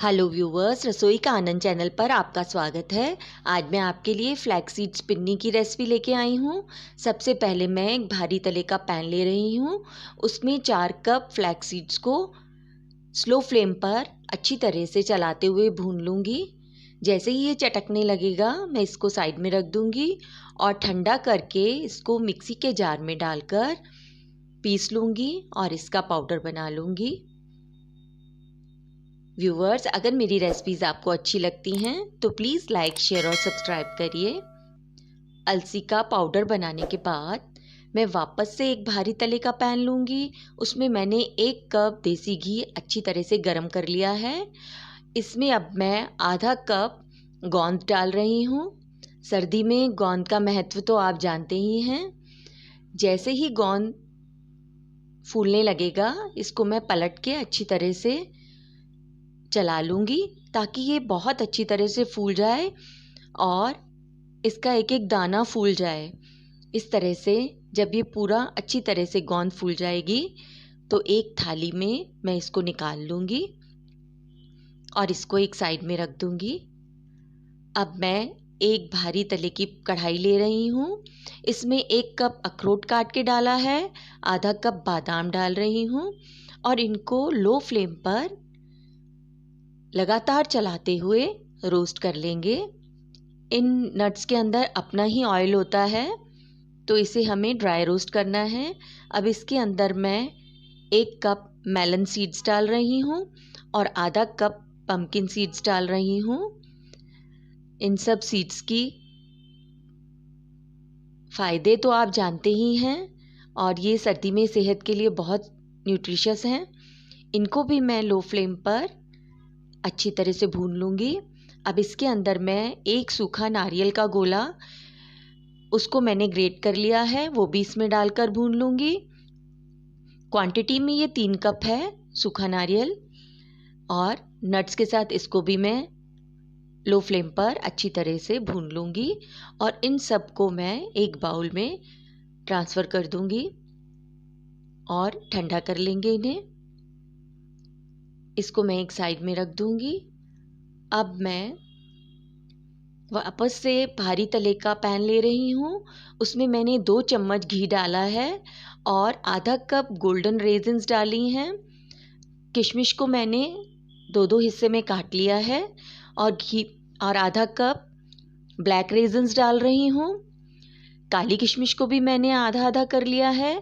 Hello viewers, रसोई का आनंद channel पर आपका स्वागत है। आज मैं आपके लिए फ्लैक्स सीड्स पिन्नी की रेसिपी लेके आई हूँ। सबसे पहले मैं एक भारी तले का पैन ले रही हूँ। उसमें 4 कप फ्लैक्स सीड्स को स्लो फ्लेम पर अच्छी तरह से चलाते हुए भून लूँगी। जैसे ही ये चटकने लगेगा मैं इसको साइड में रख दूँगी और ठंडा करके इसको मिक्सी के जार में डालकर पीस लूँगी और इसका पाउडर बना लूँगी। व्यूवर्स, अगर मेरी रेसिपीज़ आपको अच्छी लगती हैं तो प्लीज़ लाइक, शेयर और सब्सक्राइब करिए। अलसी का पाउडर बनाने के बाद मैं वापस से एक भारी तले का पैन लूँगी। उसमें मैंने 1 कप देसी घी अच्छी तरह से गरम कर लिया है। इसमें अब मैं आधा कप गोंद डाल रही हूँ। सर्दी में गोंद का महत्व तो आप जानते ही हैं। जैसे ही गोंद फूलने लगेगा इसको मैं पलट के अच्छी तरह से चला लूँगी ताकि ये बहुत अच्छी तरह से फूल जाए और इसका एक एक दाना फूल जाए। इस तरह से जब ये पूरा अच्छी तरह से गोंद फूल जाएगी तो एक थाली में मैं इसको निकाल लूँगी और इसको एक साइड में रख दूँगी। अब मैं एक भारी तले की कढ़ाई ले रही हूँ। इसमें 1 कप अखरोट काट के डाला है, आधा कप बादाम डाल रही हूँ और इनको लो फ्लेम पर लगातार चलाते हुए रोस्ट कर लेंगे। इन नट्स के अंदर अपना ही ऑयल होता है तो इसे हमें ड्राई रोस्ट करना है। अब इसके अंदर मैं 1 कप मेलन सीड्स डाल रही हूँ और आधा कप पम्पकिन सीड्स डाल रही हूँ। इन सब सीड्स की फ़ायदे तो आप जानते ही हैं और ये सर्दी में सेहत के लिए बहुत न्यूट्रिशियस हैं। इनको भी मैं लो फ्लेम पर अच्छी तरह से भून लूँगी। अब इसके अंदर मैं एक सूखा नारियल का गोला, उसको मैंने ग्रेट कर लिया है, वो भी इसमें डालकर भून लूँगी। क्वांटिटी में ये 3 कप है सूखा नारियल और नट्स के साथ इसको भी मैं लो फ्लेम पर अच्छी तरह से भून लूँगी और इन सब को मैं एक बाउल में ट्रांसफ़र कर दूँगी और ठंडा कर लेंगे इन्हें। इसको मैं एक साइड में रख दूँगी। अब मैं वापस से भारी तले का पैन ले रही हूँ। उसमें मैंने 2 चम्मच घी डाला है और आधा कप गोल्डन रेजिन्स डाली हैं। किशमिश को मैंने 2-2 हिस्से में काट लिया है और घी और आधा कप ब्लैक रेजिन्स डाल रही हूँ। काली किशमिश को भी मैंने आधा-आधा कर लिया है।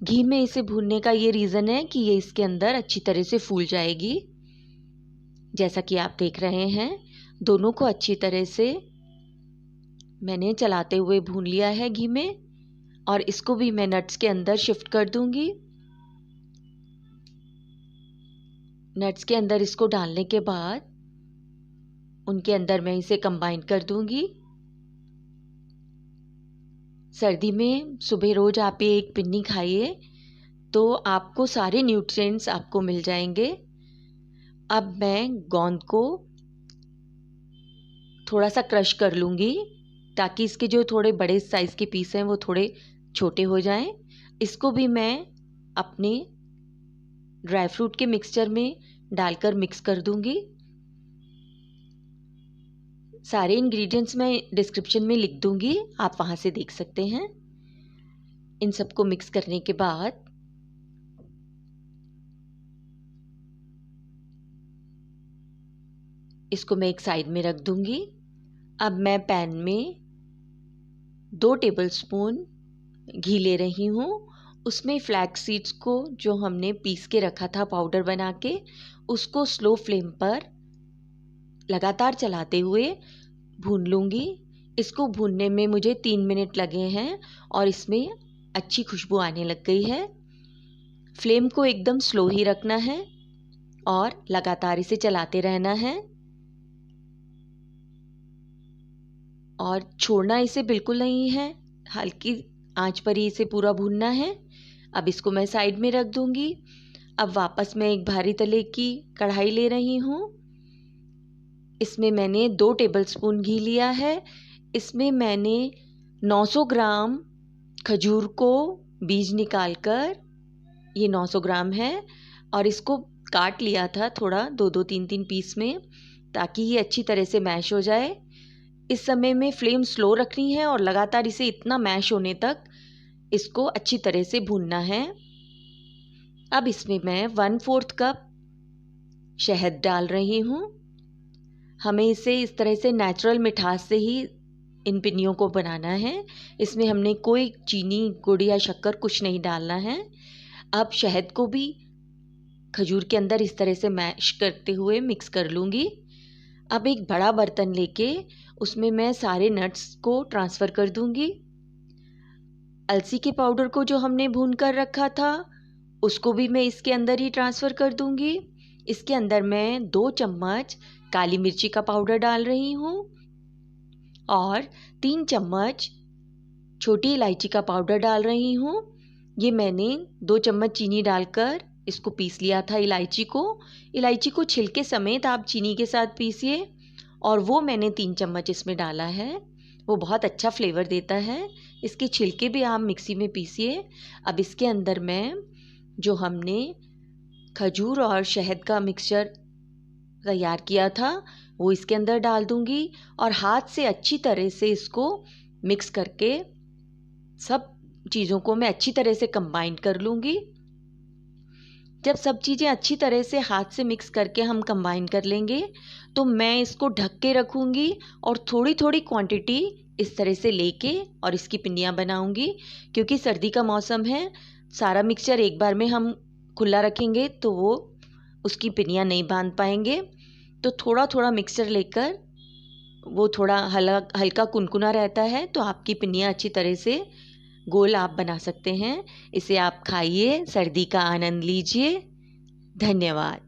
घी में इसे भूनने का ये रीज़न है कि ये इसके अंदर अच्छी तरह से फूल जाएगी। जैसा कि आप देख रहे हैं, दोनों को अच्छी तरह से मैंने चलाते हुए भून लिया है घी में और इसको भी मैं नट्स के अंदर शिफ्ट कर दूंगी। नट्स के अंदर इसको डालने के बाद उनके अंदर मैं इसे कंबाइन कर दूंगी। सर्दी में सुबह रोज आप ये एक पिन्नी खाइए तो आपको सारे न्यूट्रिएंट्स आपको मिल जाएंगे। अब मैं गोंद को थोड़ा सा क्रश कर लूँगी ताकि इसके जो थोड़े बड़े साइज़ के पीस हैं वो थोड़े छोटे हो जाएं। इसको भी मैं अपने ड्राई फ्रूट के मिक्सचर में डालकर मिक्स कर दूँगी। सारे इंग्रेडिएंट्स मैं डिस्क्रिप्शन में लिख दूँगी, आप वहाँ से देख सकते हैं। इन सबको मिक्स करने के बाद इसको मैं एक साइड में रख दूँगी। अब मैं पैन में 2 टेबलस्पून घी ले रही हूँ। उसमें फ्लैक्स सीड्स को जो हमने पीस के रखा था पाउडर बना के, उसको स्लो फ्लेम पर लगातार चलाते हुए भून लूँगी। इसको भूनने में मुझे 3 मिनट लगे हैं और इसमें अच्छी खुशबू आने लग गई है। फ्लेम को एकदम स्लो ही रखना है और लगातार इसे चलाते रहना है और छोड़ना इसे बिल्कुल नहीं है। हल्की आंच पर ही इसे पूरा भूनना है। अब इसको मैं साइड में रख दूंगी। अब वापस मैं एक भारी तले की कढ़ाई ले रही हूँ। इसमें मैंने 2 टेबलस्पून घी लिया है। इसमें मैंने 900 ग्राम खजूर को बीज निकालकर, ये 900 ग्राम है और इसको काट लिया था थोड़ा 2-2 3-3 पीस में, ताकि ये अच्छी तरह से मैश हो जाए। इस समय में फ्लेम स्लो रखनी है और लगातार इसे इतना मैश होने तक इसको अच्छी तरह से भूनना है। अब इसमें मैं 1/4 कप शहद डाल रही हूँ। हमें इसे इस तरह से नेचुरल मिठास से ही इन पिन्नियों को बनाना है। इसमें हमने कोई चीनी, गुड़ या शक्कर कुछ नहीं डालना है। अब शहद को भी खजूर के अंदर इस तरह से मैश करते हुए मिक्स कर लूँगी। अब एक बड़ा बर्तन लेके उसमें मैं सारे नट्स को ट्रांसफ़र कर दूँगी। अलसी के पाउडर को जो हमने भून कर रखा था उसको भी मैं इसके अंदर ही ट्रांसफ़र कर दूँगी। इसके अंदर मैं 2 चम्मच काली मिर्ची का पाउडर डाल रही हूँ और 3 चम्मच छोटी इलायची का पाउडर डाल रही हूँ। ये मैंने 2 चम्मच चीनी डालकर इसको पीस लिया था इलायची को। इलायची को छिलके समेत आप चीनी के साथ पीसिए और वो मैंने 3 चम्मच इसमें डाला है। वो बहुत अच्छा फ्लेवर देता है। इसके छिलके भी आप मिक्सी में पीसिए। अब इसके अंदर मैं जो हमने खजूर और शहद का मिक्सचर तैयार किया था वो इसके अंदर डाल दूंगी और हाथ से अच्छी तरह से इसको मिक्स करके सब चीज़ों को मैं अच्छी तरह से कंबाइन कर लूँगी। जब सब चीज़ें अच्छी तरह से हाथ से मिक्स करके हम कंबाइन कर लेंगे तो मैं इसको ढक के रखूँगी और थोड़ी थोड़ी क्वांटिटी इस तरह से लेके और इसकी पिन्नियाँ बनाऊँगी। क्योंकि सर्दी का मौसम है, सारा मिक्सचर एक बार में हम खुला रखेंगे तो वो उसकी पिन्नियाँ नहीं बांध पाएंगे। तो थोड़ा थोड़ा मिक्सचर लेकर वो थोड़ा हल्का कुनकुना रहता है तो आपकी पिन्नियाँ अच्छी तरह से गोल आप बना सकते हैं। इसे आप खाइए, सर्दी का आनंद लीजिए। धन्यवाद।